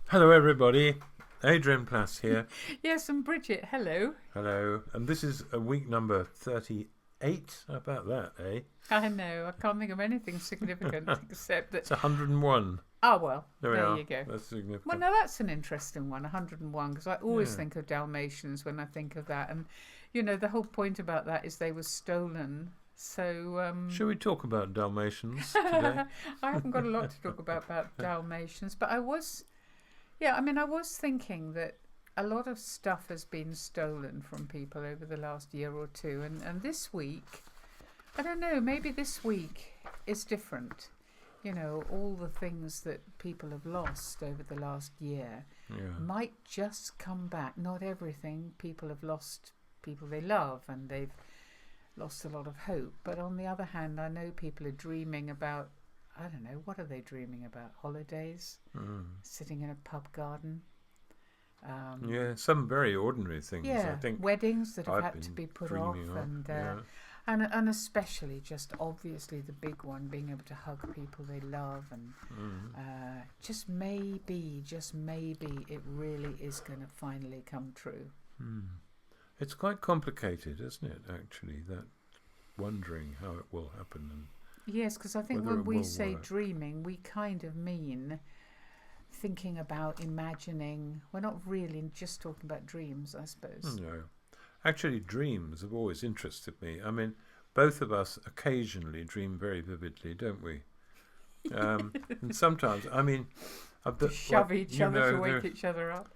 Hello, everybody. Adrian Plass here. Yes, and Bridget, hello. Hello. And this is a week number 38. How about that, eh? I know, I can't think of anything significant except that. It's 101. Oh, well, There we there are. you go. That's Well, significant. now that's an interesting one, 101, because I always Yeah. think of Dalmatians when I think of that. And, the whole point about that is they were stolen. So, Shall we talk about Dalmatians today? I haven't got a lot to talk about Dalmatians, but I was thinking that a lot of stuff has been stolen from people over the last year or two. And this week, I don't know, maybe this week is different. All the things that people have lost over the last year Yeah. might just come back. Not everything. People have lost people they love and they've lost a lot of hope. But on the other hand, I know people are dreaming about, I don't know, what are they dreaming about? Holidays? Sitting in a pub garden? Yeah, some very ordinary things, I Yeah, think. weddings that have I've had to been be put off, dreaming of. and Yeah. and especially just obviously the big one, being able to hug people they love, and just maybe it really is going to finally come true. It's quite complicated, isn't it, actually, that wondering how it will happen and Yes, because I think whether when it we will say work. dreaming, we kind of mean thinking about, imagining. We're not really just talking about dreams, I suppose. No. Actually, dreams have always interested me. I mean, both of us occasionally dream very vividly, don't we? And sometimes, I mean, To shove each other to wake each other up.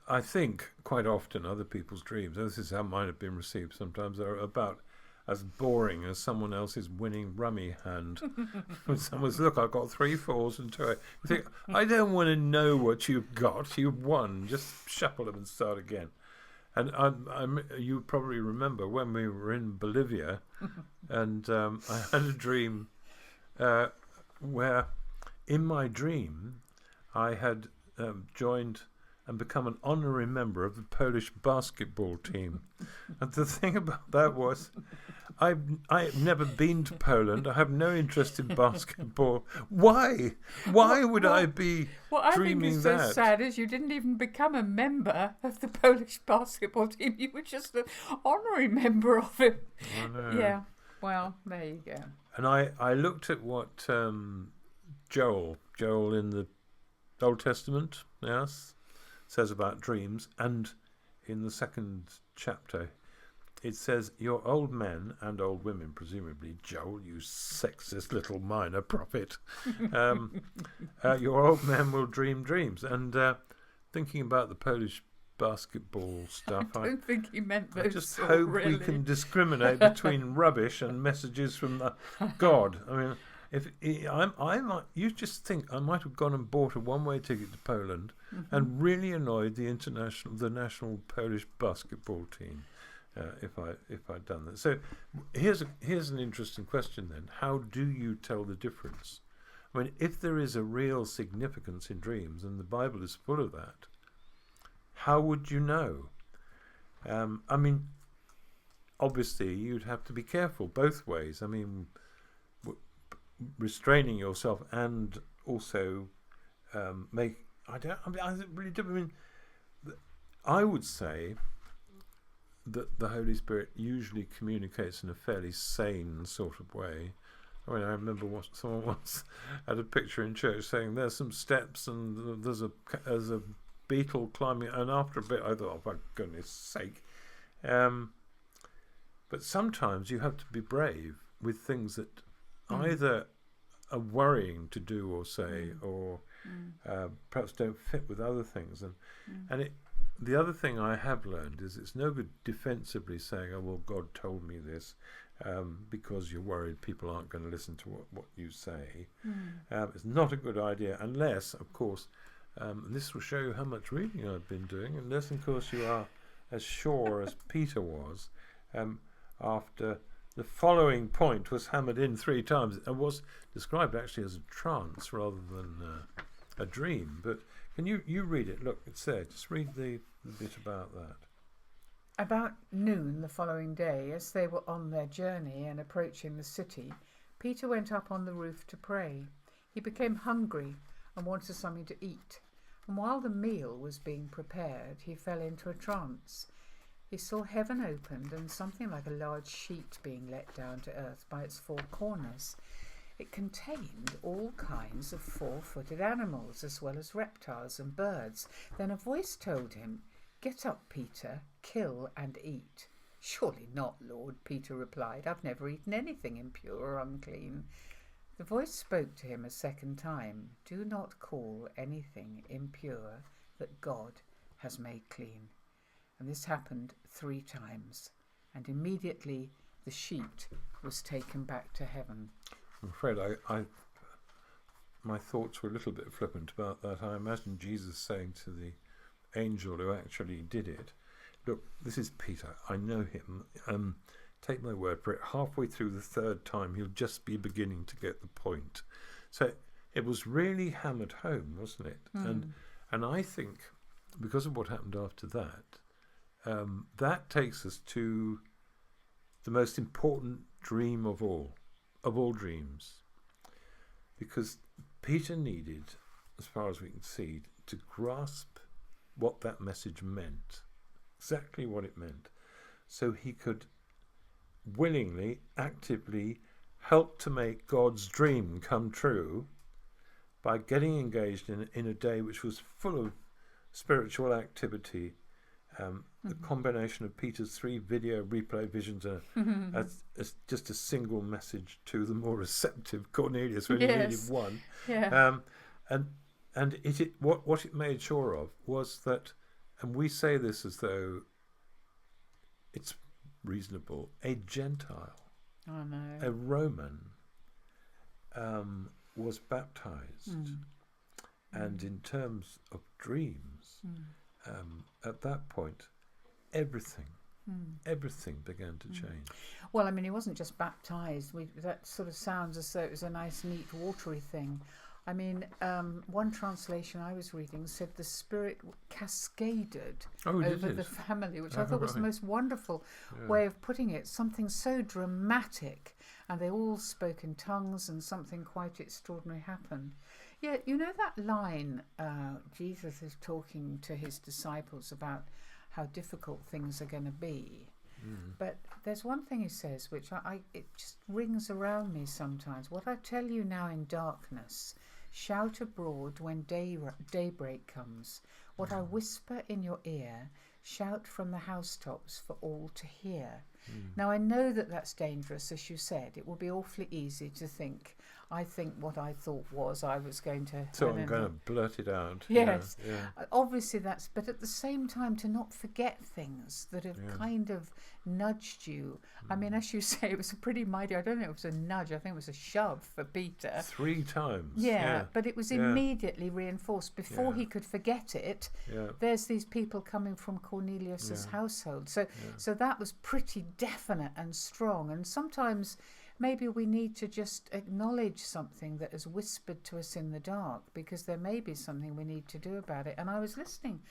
I think quite often other people's dreams, and this is how mine have been received sometimes, are about as boring as someone else's winning rummy hand. When someone's, look, I've got 3 fours and 2 8. You think, I don't want to know what you've got. You've won. Just shuffle them and start again. And you probably remember when we were in Bolivia, and I had a dream where, in my dream, I had joined and become an honorary member of the Polish basketball team. And the thing about that was, I've never been to Poland. I have no interest in basketball. Why? Why would I be What I think dreaming is so that? sad is you didn't even become a member of the Polish basketball team. You were just an honorary member of it. I know. Yeah. Well, there you go. And I looked at what Joel in the Old Testament, yes, says about dreams, and in the second chapter it says, your old men and old women, presumably Joel, you sexist little minor prophet, your old men will dream dreams. And thinking about the Polish basketball stuff, I don't think he meant those. I just sort, hope really. we can discriminate between rubbish and messages from the God. I mean, if I might, you just think I might have gone and bought a one-way ticket to Poland and really annoyed the national Polish basketball team if I'd done that. So here's an interesting question then. How do you tell the difference? I mean, if there is a real significance in dreams, and the Bible is full of that, how would you know? I mean, obviously you'd have to be careful both ways. I mean, restraining yourself and also I really do. I mean, I would say that the Holy Spirit usually communicates in a fairly sane sort of way. I mean, I remember someone once had a picture in church saying there's some steps and there's a beetle climbing, and after a bit I thought, oh, for goodness sake. But sometimes you have to be brave with things that either are worrying to do or say, or perhaps don't fit with other things. And the other thing I have learned is it's no good defensively saying, oh, well, God told me this, because you're worried people aren't going to listen to what you say. It's not a good idea unless, of course, and this will show you how much reading I've been doing, unless, of course, you are as sure as Peter was, after the following point was hammered in 3 times. It was described actually as a trance rather than a dream. But can you read it? Look, it's there. Just read the bit about that. About noon the following day, as they were on their journey and approaching the city, Peter went up on the roof to pray. He became hungry and wanted something to eat. And while the meal was being prepared, he fell into a trance. He saw heaven opened and something like a large sheet being let down to earth by its four corners. It contained all kinds of four-footed animals, as well as reptiles and birds. Then a voice told him, "Get up, Peter, kill and eat." "Surely not, Lord," Peter replied. "I've never eaten anything impure or unclean." The voice spoke to him a second time. "Do not call anything impure that God has made clean." And this happened 3 times. And immediately the sheet was taken back to heaven. I'm afraid my thoughts were a little bit flippant about that. I imagine Jesus saying to the angel who actually did it, "Look, this is Peter. I know him. Take my word for it. Halfway through the 3rd time, he'll just be beginning to get the point." So it was really hammered home, wasn't it? And I think because of what happened after that, that takes us to the most important dream of all dreams, because Peter needed, as far as we can see, to grasp what that message meant, exactly what it meant, so he could willingly, actively help to make God's dream come true by getting engaged in a day which was full of spiritual activity. The combination of Peter's 3 video replay visions as just a single message to the more receptive Cornelius when he needed one. Yeah. And what it made sure of was that, and we say this as though it's reasonable, a Gentile, a Roman, was baptized. And in terms of dreams, at that point, everything began to change. Well, I mean, he wasn't just baptized. That sort of sounds as though it was a nice, neat, watery thing. I mean, one translation I was reading said the Spirit cascaded over the family, which I thought was the most wonderful way of putting it. Something so dramatic, and they all spoke in tongues, and something quite extraordinary happened. Yeah, you know that line, Jesus is talking to his disciples about how difficult things are going to be. But there's one thing he says which it just rings around me sometimes. "What I tell you now in darkness, shout abroad when daybreak comes. What I whisper in your ear, shout from the housetops for all to hear." Now, I know that that's dangerous, as you said. It will be awfully easy to think, I think what I thought was I was going to... So I'm going to blurt it out. Yes. Obviously that's... But at the same time, to not forget things that have kind of nudged you. I mean, as you say, it was a pretty mighty... I don't know if it was a nudge. I think it was a shove for Peter. 3 times. Yeah, but it was immediately reinforced. Before he could forget it, there's these people coming from Cornelius's household. So that was pretty definite and strong. And sometimes maybe we need to just acknowledge something that is whispered to us in the dark, because there may be something we need to do about it. And I was listening.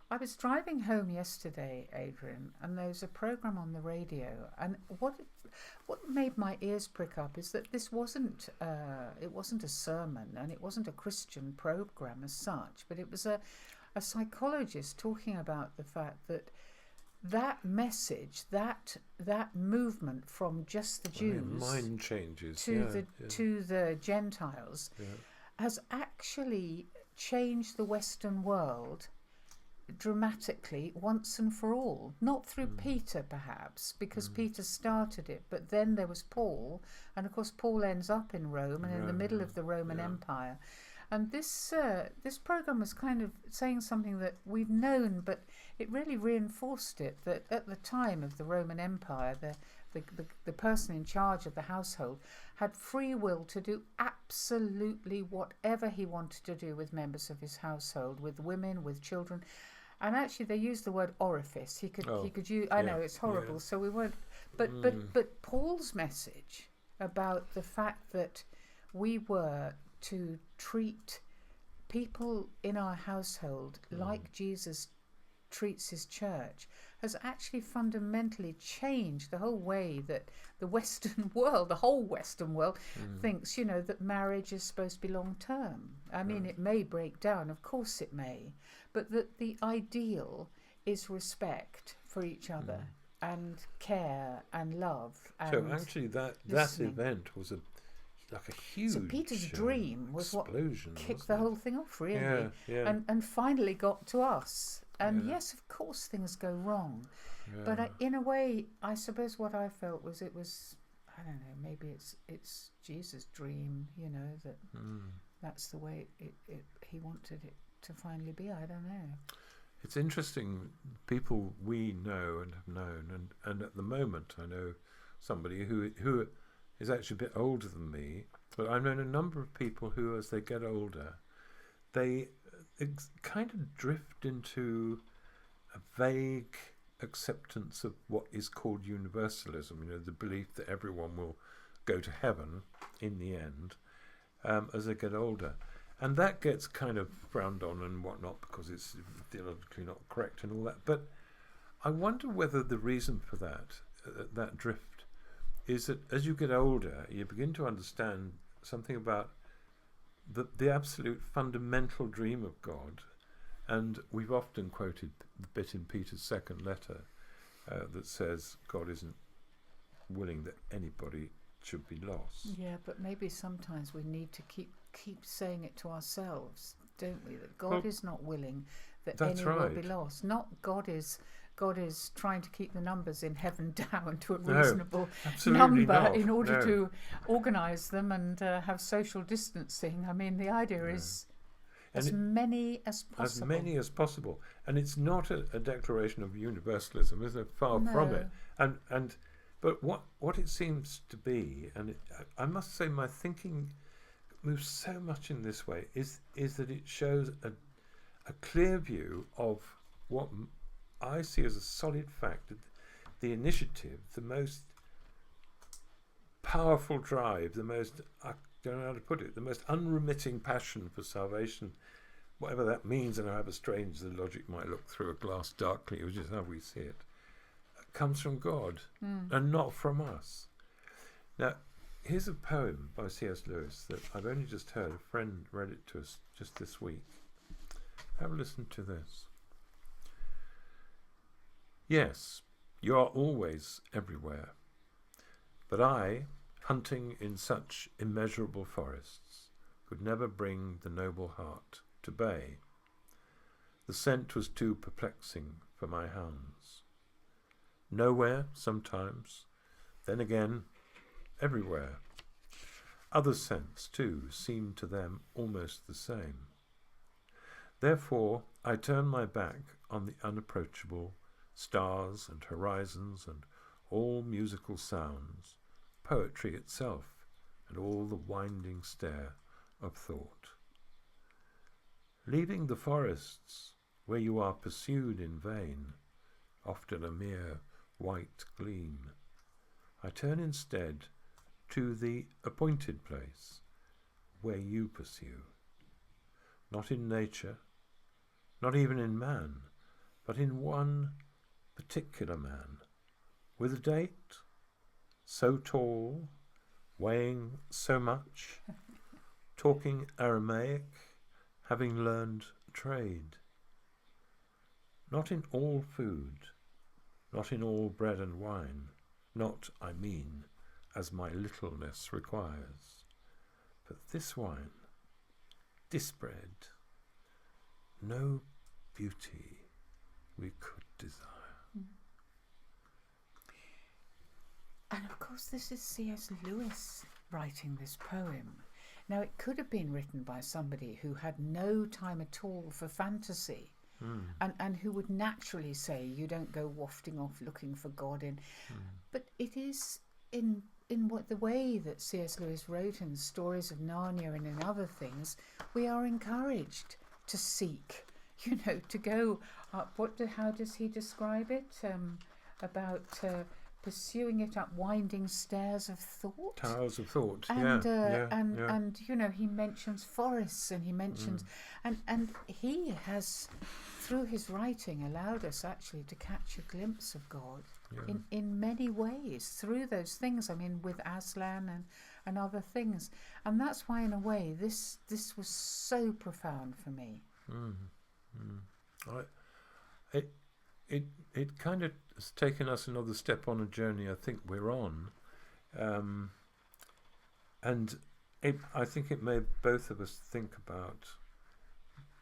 I was driving home yesterday, Adrian, and there was a program on the radio. And what made my ears prick up is that this wasn't a sermon, and it wasn't a Christian program as such, but it was a psychologist talking about the fact that message, that movement from just the Jews mind changes to the Gentiles has actually changed the Western world dramatically once and for all. Not through Peter, perhaps, because Peter started it, but then there was Paul, and of course Paul ends up in Rome and in the middle of the Roman Empire. And this program was kind of saying something that we've known, but it really reinforced it, that at the time of the Roman Empire, the person in charge of the household had free will to do absolutely whatever he wanted to do with members of his household, with women, with children. And actually, they used the word orifice. He could use. I know it's horrible, so we won't. But Paul's message about the fact that we were to treat people in our household like Jesus treats his church has actually fundamentally changed the whole way that the Western world, the whole Western world, thinks, that marriage is supposed to be long term. I mean, it may break down, of course it may, but that the ideal is respect for each other and care and love. And so actually that event was like a huge. So Peter's dream was what kicked the whole thing off, really, and finally got to us. And yes, of course, things go wrong, but in a way, I suppose what I felt was I don't know, maybe it's Jesus' dream, that that's the way he wanted it to finally be. I don't know. It's interesting, people we know and have known, and at the moment I know somebody who is actually a bit older than me, but I've known a number of people who, as they get older, they kind of drift into a vague acceptance of what is called universalism, the belief that everyone will go to heaven in the end as they get older. And that gets kind of frowned on and whatnot because it's theologically not correct and all that. But I wonder whether the reason for that drift, is that as you get older, you begin to understand something about the absolute fundamental dream of God. And we've often quoted the bit in Peter's second letter that says God isn't willing that anybody should be lost. Yeah, but maybe sometimes we need to keep saying it to ourselves, don't we? That God is not willing that anyone will be lost. Not God is trying to keep the numbers in heaven down to a reasonable number in order to organise them and have social distancing. I mean, the idea is as many as possible. As many as possible. And it's not a declaration of universalism, is it? Far from it. But what it seems to be, and I must say my thinking moves so much in this way, is that it shows a clear view of what I see as a solid fact, that the initiative, the most powerful drive, the most, I don't know how to put it, the most unremitting passion for salvation, whatever that means, and however strange the logic might look through a glass darkly, which is how we see it, comes from God and not from us. Now, here's a poem by C.S. Lewis that I've only just heard. A friend read it to us just this week. Have a listen to this. Yes, you are always everywhere, but I, hunting in such immeasurable forests, could never bring the noble heart to bay. The scent was too perplexing for my hounds. Nowhere, sometimes, then again, everywhere. Other scents, too, seemed to them almost the same. Therefore, I turned my back on the unapproachable stars and horizons and all musical sounds, poetry itself, and all the winding stair of thought. Leaving the forests where you are pursued in vain, often a mere white gleam, I turn instead to the appointed place where you pursue, not in nature, not even in man, but in one particular man, with a date, so tall, weighing so much, talking Aramaic, having learned trade. Not in all food, not in all bread and wine, not, I mean, as my littleness requires, but this wine, this bread, no beauty we could desire. And of course this is C.S. Lewis writing this poem. Now it could have been written by somebody who had no time at all for fantasy, and who would naturally say you don't go wafting off looking for God in. But it is in what the way that C.S. Lewis wrote in Stories of Narnia and in other things, we are encouraged to seek, to go up. How does he describe it? About pursuing it up winding stairs of thought. Towers of thought. And he mentions forests, and he mentions and he has through his writing allowed us actually to catch a glimpse of God Yeah. in many ways through those things. I mean, with Aslan and other things. And that's why, in a way, this was so profound for me. Mm. It kind of has taken us another step on a journey I think we're on. And I think it made both of us think about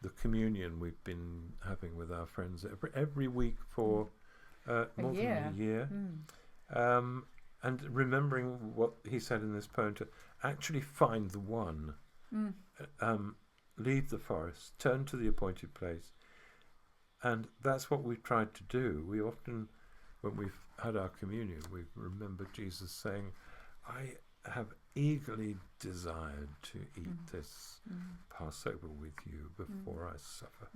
the communion we've been having with our friends every week for more than a year. And remembering what he said in this poem, to actually find the one, leave the forest, turn to the appointed place. And that's what we've tried to do. We often, when we've had our communion, we've remembered Jesus saying, I have eagerly desired to eat this Passover with you before I suffer.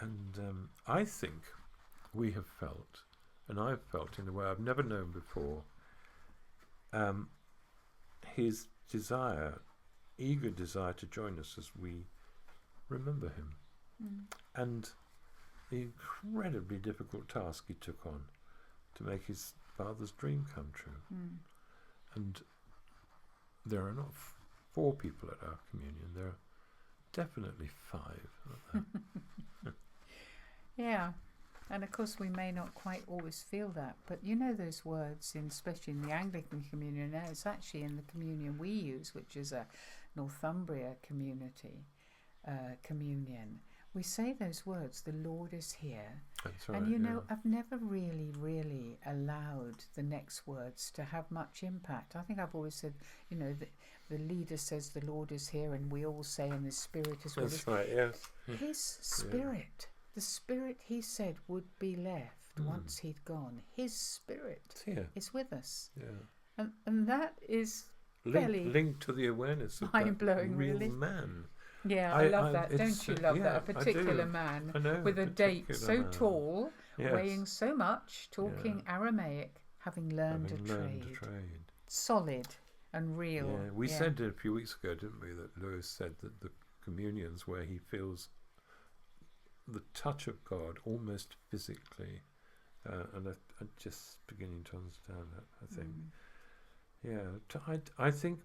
And I think we have felt, and I've felt in a way I've never known before, his desire, eager desire to join us as we remember him. And the incredibly difficult task he took on to make his father's dream come true. And there are not 4 people at our communion, there are definitely 5, aren't there? Yeah. And of course we may not quite always feel that, but you know those words, especially in the Anglican communion, now it's actually in the communion we use, which is a Northumbria community communion. We say those words, the Lord is here. That's right, And you know, I've never really allowed the next words to have much impact. I think I've always said, you know, the leader says the Lord is here, and we all say, and the Spirit is with us. That's right, yes. His Spirit, the Spirit he said would be left once he'd gone. His Spirit is with us. Yeah. And that is fairly linked to the awareness of mind-blowing, that real really. man. Yeah, I love that. Don't you love that? A I particular do. man I know, with a date particular so man. tall, Yes. weighing so much, talking Aramaic, having learned a trade. Solid and real. Yeah, we said a few weeks ago, didn't we, that Lewis said that the communions where he feels the touch of God almost physically, and I'm just beginning to understand that, I think. I think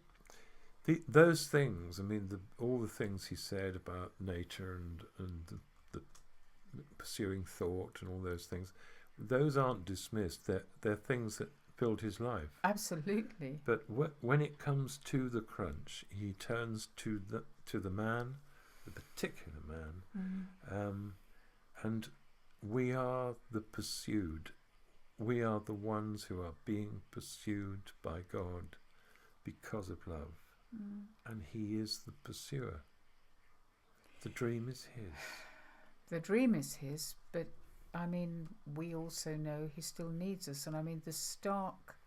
those things, I mean, all the things he said about nature and the pursuing thought and all those things, those aren't dismissed. They're things that filled his life. Absolutely. But when it comes to the crunch, he turns to the man, the particular man, and we are the pursued. We are the ones who are being pursued by God because of love. And he is the pursuer. The dream is his. The dream is his, but I mean, we also know he still needs us. And I mean, the stark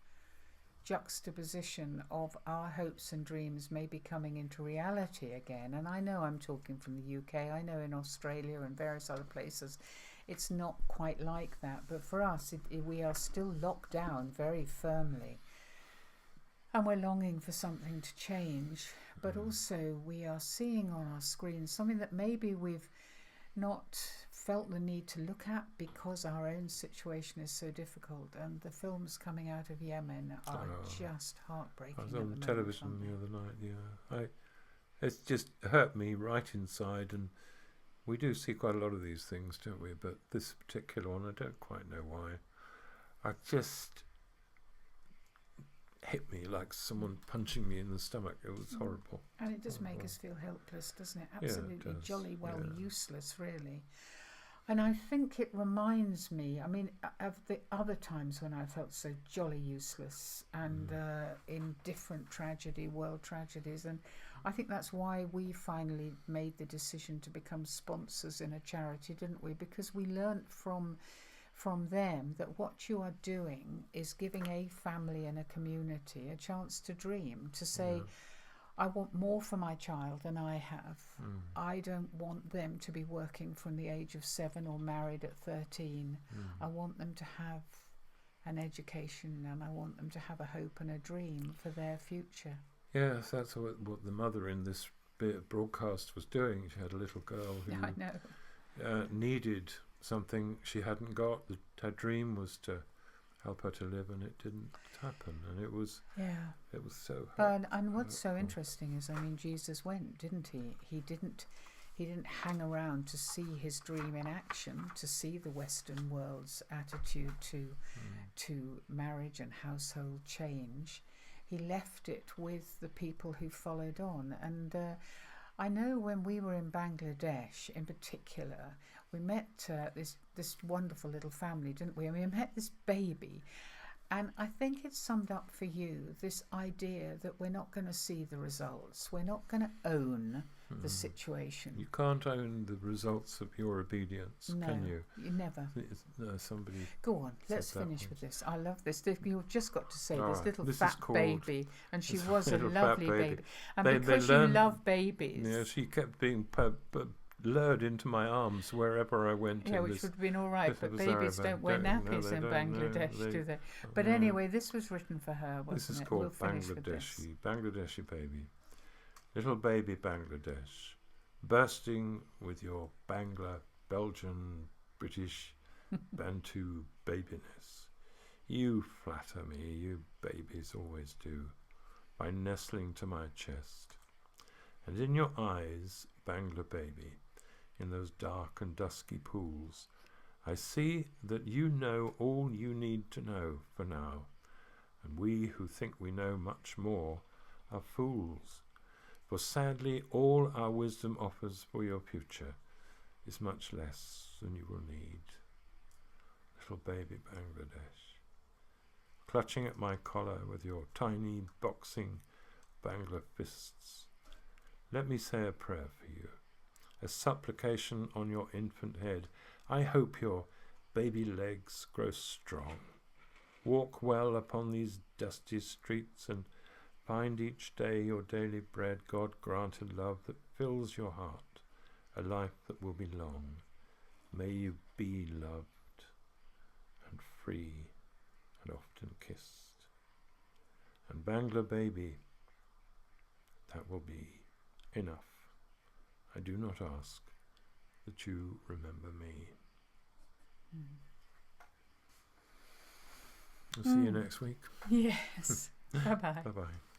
juxtaposition of our hopes and dreams may be coming into reality again. And I know I'm talking from the UK. I know in Australia and various other places it's not quite like that. But for us, we are still locked down very firmly. And we're longing for something to change. But also we are seeing on our screens something that maybe we've not felt the need to look at because our own situation is so difficult. And the films coming out of Yemen are just heartbreaking. I was on the television the other night, it's just hurt me right inside. And we do see quite a lot of these things, don't we? But this particular one, I don't quite know why. I just hit me like someone punching me in the stomach. It was horrible. And it does make us feel helpless, doesn't it? Absolutely, it does. jolly well useless, really. And I think it reminds me, I mean, of the other times when I felt so jolly useless and in different world tragedies. And I think that's why we finally made the decision to become sponsors in a charity, didn't we? Because we learnt from them that what you are doing is giving a family and a community a chance to dream, to say, I want more for my child than I have. I don't want them to be working from the age of 7 or married at 13. I want them to have an education, and I want them to have a hope and a dream for their future. Yes, that's what the mother in this broadcast was doing. She had a little girl needed something she hadn't got. Her dream was to help her to live, and it didn't happen. And it was so hurt. And what's so interesting is, I mean, Jesus went, didn't he? He didn't hang around to see his dream in action, to see the Western world's attitude to marriage and household change. He left it with the people who followed on. And I know when we were in Bangladesh in particular, we met this wonderful little family, didn't we? And we met this baby. And I think it summed up for you this idea that we're not going to see the results. We're not going to own the situation. You can't own the results of your obedience, can you? You never. Somebody. Go on, let's finish with this. I love this. You've just got to say this little this fat baby, and she was a lovely baby. And they because you love babies. Yeah, she kept being lured into my arms wherever I went. Yeah, which would have been all right, but babies don't wear nappies in Bangladesh, do they? But anyway, this was written for her, wasn't it? This is called Bangladeshi baby. Little baby Bangladesh, bursting with your Bangla, Belgian, British, Bantu babiness. You flatter me, you babies always do, by nestling to my chest. And in your eyes, Bangla baby, in those dark and dusky pools, I see that you know all you need to know for now, and we who think we know much more are fools. For sadly, all our wisdom offers for your future is much less than you will need. Little baby Bangladesh, clutching at my collar with your tiny boxing Bangla fists, let me say a prayer for you, a supplication on your infant head. I hope your baby legs grow strong. Walk well upon these dusty streets and find each day your daily bread, God-granted love that fills your heart, a life that will be long. May you be loved and free and often kissed. And Bangla baby, that will be enough. I do not ask that you remember me. I'll see you next week. Yes. Bye-bye. Bye-bye.